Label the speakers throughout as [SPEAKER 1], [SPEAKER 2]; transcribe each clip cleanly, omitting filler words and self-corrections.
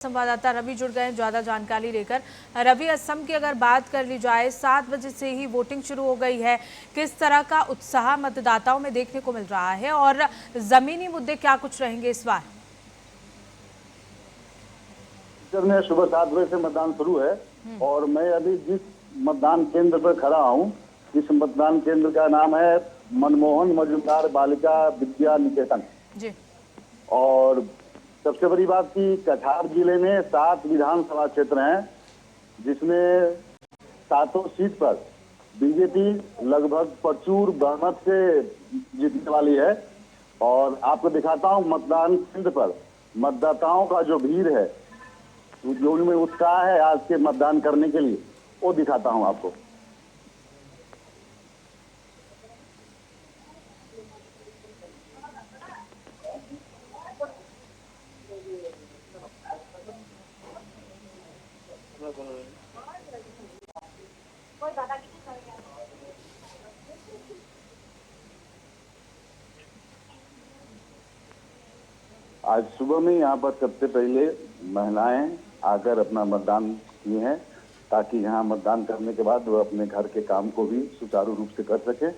[SPEAKER 1] संवाददाता रवि जुड़ गए हैं ज्यादा जानकारी लेकर। रवि, असम की अगर बात कर ली जाए, 7 बजे से ही वोटिंग शुरू हो गई है। किस तरह का उत्साह मतदाताओं में देखने को मिल रहा है और जमीनी मुद्दे क्या कुछ रहेंगे इस बार?
[SPEAKER 2] में सुबह 7 बजे से मतदान शुरू है और मैं अभी जिस मतदान केंद्र पर खड़ा हूँ, इस मतदान केंद्र का नाम है मनमोहन मजूमदार बालिका विद्या निकेतन।
[SPEAKER 1] जी।
[SPEAKER 2] और सबसे बड़ी बात कि कछार जिले में 7 विधानसभा क्षेत्र हैं, जिसमें 7 सीट पर बीजेपी लगभग प्रचुर बहुमत से जीतने वाली है। और आपको दिखाता हूँ मतदान केंद्र पर मतदाताओं का जो भीड़ है, जो उनमें उत्साह है आज के मतदान करने के लिए, वो दिखाता हूं आपको। आज सुबह में यहाँ पर सबसे पहले महिलाएं आकर अपना मतदान किए हैं, ताकि यहाँ मतदान करने के बाद वो अपने घर के काम को भी सुचारू रूप से कर सके।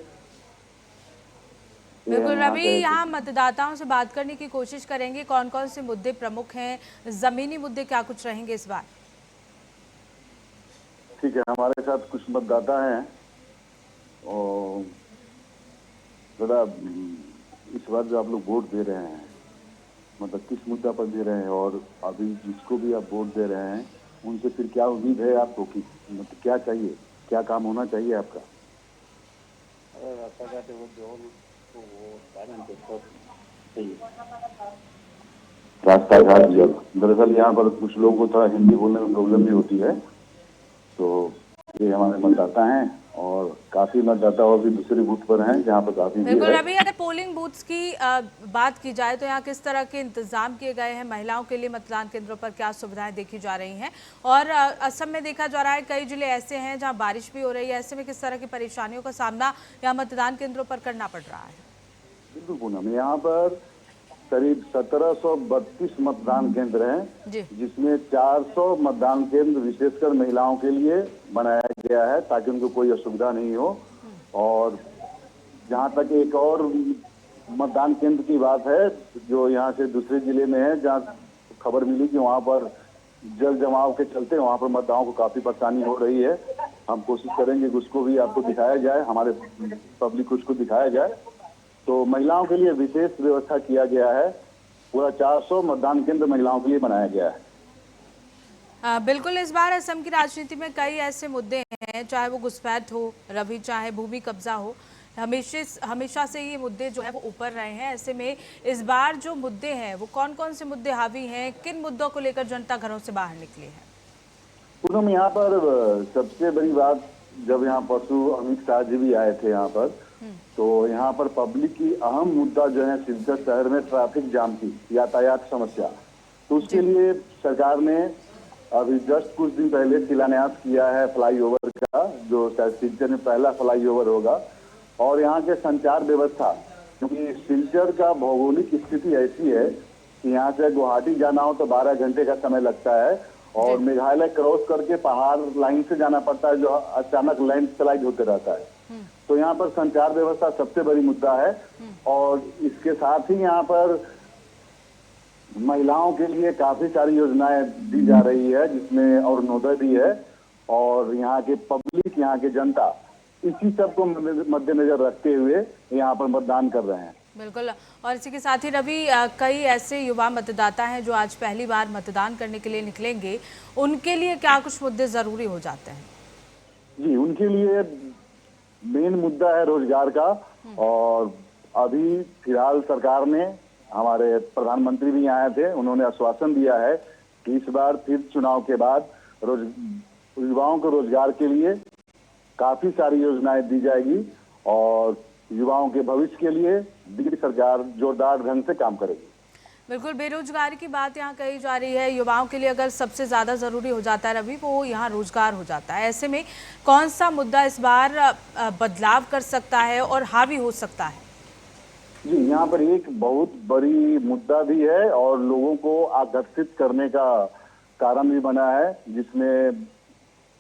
[SPEAKER 1] बिल्कुल रवि, यहाँ मतदाताओं से बात करने की कोशिश करेंगे। कौन कौन से मुद्दे प्रमुख हैं, जमीनी मुद्दे क्या कुछ रहेंगे इस बार?
[SPEAKER 2] ठीक है, हमारे साथ कुछ मतदाता हैं और थोड़ा इस बार जो आप लोग वोट दे रहे हैं, मतलब किस मुद्दा पर दे रहे हैं, और अभी जिसको भी आप वोट दे रहे हैं उनसे फिर क्या उम्मीद है आपको कि मतलब क्या चाहिए, क्या काम होना चाहिए आपका? रास्ता घाट जल, दरअसल यहाँ पर कुछ लोगों को थोड़ा हिंदी बोलने में प्रॉब्लम भी होती है, तो ये हमारे मतदाता हैं और काफी मतदाता और भी दूसरे बूथ पर हैं जहाँ पर काफी।
[SPEAKER 1] बिल्कुल रवि, अगर पोलिंग बूथ्स की बात की जाए तो यहाँ किस तरह के इंतजाम किए गए हैं? महिलाओं के लिए मतदान केंद्रों पर क्या सुविधाएं देखी जा रही हैं? और असम में देखा जा रहा है कई जिले ऐसे हैं जहाँ बारिश भी हो रही है, ऐसे में किस तरह की परेशानियों का सामना यहाँ मतदान केंद्रों पर करना पड़ रहा है?
[SPEAKER 2] बिल्कुल पूनम, यहाँ पर करीब 1732 मतदान केंद्र हैं, जिसमें 400 मतदान केंद्र विशेषकर महिलाओं के लिए बनाया गया है ताकि उनको कोई असुविधा नहीं हो। और जहाँ तक एक और मतदान केंद्र की बात है जो यहाँ से दूसरे जिले में है, जहाँ खबर मिली कि वहाँ पर जल जमाव के चलते वहाँ पर मतदाताओं को काफी परेशानी हो रही है। हम कोशिश करेंगे कि उसको भी आपको दिखाया जाए, हमारे पब्लिक को उसको दिखाया जाए। तो महिलाओं के लिए विशेष व्यवस्था किया गया है, पूरा 400 मतदान केंद्र महिलाओं के लिए बनाया गया है।
[SPEAKER 1] बिल्कुल, इस बार असम की राजनीति में कई ऐसे मुद्दे हैं, चाहे वो घुसपैठ हो रवि, चाहे भूमि कब्जा हो, हमेशा से ये मुद्दे जो है वो ऊपर रहे हैं। ऐसे में इस बार जो मुद्दे हैं वो कौन कौन से मुद्दे हावी हैं, किन मुद्दों को लेकर जनता घरों से बाहर निकली है?
[SPEAKER 2] पूनम, यहाँ पर सबसे बड़ी बात, जब यहाँ परसों अमित शाह जी भी आए थे यहाँ पर, तो यहाँ पर पब्लिक की अहम मुद्दा जो है सिलचर शहर में ट्रैफिक जाम की, यातायात समस्या। तो उसके लिए सरकार ने अभी जस्ट कुछ दिन पहले शिलान्यास किया है फ्लाईओवर का, जो सिलचर में पहला फ्लाईओवर होगा। और यहाँ के संचार व्यवस्था, क्योंकि सिलचर का भौगोलिक स्थिति ऐसी है कि यहाँ से गुवाहाटी जाना हो तो 12 घंटे का समय लगता है, और मेघालय क्रॉस करके पहाड़ लाइन से जाना पड़ता है जो अचानक लैंडस्लाइड होते रहता है। तो यहाँ पर संचार व्यवस्था सबसे बड़ी मुद्दा है। और इसके साथ ही यहाँ पर महिलाओं के लिए काफी सारी योजनाएं दी जा रही है, जिसमें अरुणोदय भी है। और यहाँ के पब्लिक, यहाँ के जनता इसी सब को मद्देनजर रखते हुए यहाँ पर मतदान कर रहे हैं।
[SPEAKER 1] बिल्कुल, और इसी के साथ ही रवि, कई ऐसे युवा मतदाता हैं जो आज पहली बार मतदान करने के लिए निकलेंगे, उनके लिए क्या कुछ मुद्दे जरूरी हो जाते हैं?
[SPEAKER 2] जी, उनके लिए मेन मुद्दा है रोजगार का। और अभी फिलहाल सरकार ने, हमारे प्रधानमंत्री भी आए थे, उन्होंने आश्वासन दिया है कि इस बार फिर चुनाव के बाद युवाओं को रोजगार के लिए काफी सारी योजनाएं दी जाएगी और युवाओं के भविष्य के लिए दिल्ली सरकार जोरदार ढंग से काम करेगी।
[SPEAKER 1] बिल्कुल, बेरोजगारी की बात यहाँ कही जा रही है। युवाओं के लिए अगर सबसे ज्यादा जरूरी हो जाता है रवि, वो यहाँ रोजगार हो जाता है। ऐसे में कौन सा मुद्दा इस बार बदलाव कर सकता है और हावी हो सकता है?
[SPEAKER 2] जी, यहाँ पर एक बहुत बड़ी मुद्दा भी है और लोगों को आकर्षित करने का कारण भी बना है, जिसमें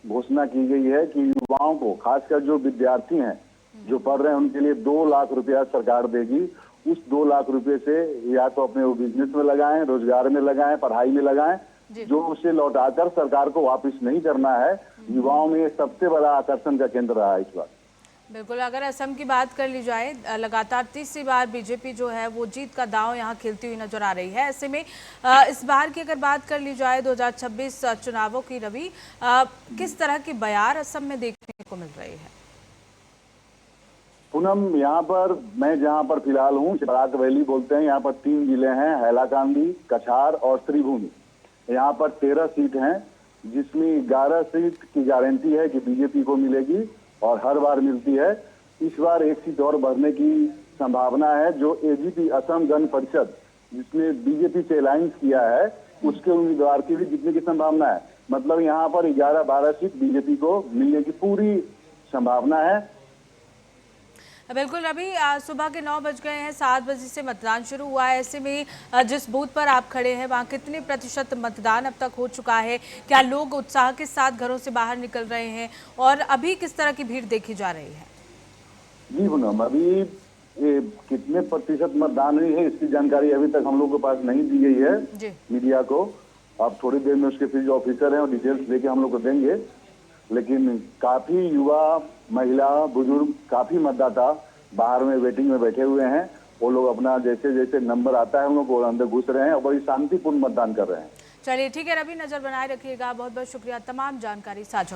[SPEAKER 2] घोषणा की गई है कि युवाओं को, खासकर जो विद्यार्थी हैं जो पढ़ रहे हैं, उनके लिए 2 लाख रुपया सरकार देगी। उस 2 लाख रुपए से या तो अपने वो बिजनेस में लगाएं, रोजगार में लगाएं, पढ़ाई में लगाएं, जो उसे लौटाकर सरकार को वापस नहीं करना है। युवाओं में ये सबसे बड़ा आकर्षण का केंद्र रहा है इस बार।
[SPEAKER 1] बिल्कुल, अगर असम की बात कर ली जाए, लगातार तीसरी बार बीजेपी जो है वो जीत का दांव यहाँ खेलती हुई नजर आ रही है। ऐसे में इस बार की अगर बात कर ली जाए 2026 चुनावों की, रवि, किस तरह की बयार असम में देखने को मिल रही है?
[SPEAKER 2] पूनम, यहाँ पर मैं जहाँ पर फिलहाल हूँ, बराक वैली बोलते हैं, यहाँ पर 3 जिले हैं, हैलाकांडी, कछार और त्रिभुमी। यहाँ पर 13 सीट हैं, जिसमें 11 सीट की गारंटी है कि बीजेपी को मिलेगी और हर बार मिलती है। इस बार 1 सीट और बढ़ने की संभावना है। जो एजीपी असम गण परिषद, जिसने बीजेपी से अलायंस किया है, उसके उम्मीदवार की भी जीतने की संभावना है। मतलब यहाँ पर 11-12 सीट बीजेपी को मिलने की पूरी संभावना है।
[SPEAKER 1] बिल्कुल रवि, सुबह के 9 बज गए हैं, 7 बजे से मतदान शुरू हुआ है। ऐसे में जिस बूथ पर आप खड़े हैं वहाँ कितने प्रतिशत मतदान अब तक हो चुका है? क्या लोग उत्साह के साथ घरों से बाहर निकल रहे हैं और अभी किस तरह की भीड़ देखी जा रही है?
[SPEAKER 2] जी पूनम, अभी ये कितने प्रतिशत मतदान हुई है इसकी जानकारी अभी तक हम लोग के पास नहीं दी गई है
[SPEAKER 1] जी।
[SPEAKER 2] मीडिया को। अब थोड़ी देर में उसके फिर जो ऑफिसर हैं वो डिटेल्स लेके हम लोग को देंगे। लेकिन काफी युवा, महिला, बुजुर्ग, काफी मतदाता बाहर में वेटिंग में बैठे हुए हैं। वो लोग अपना जैसे जैसे नंबर आता है हम लोग वो अंदर घुस रहे हैं और बड़ी शांतिपूर्ण मतदान कर रहे हैं।
[SPEAKER 1] चलिए ठीक है रवि, नजर बनाए रखिएगा। बहुत बहुत शुक्रिया तमाम जानकारी साझा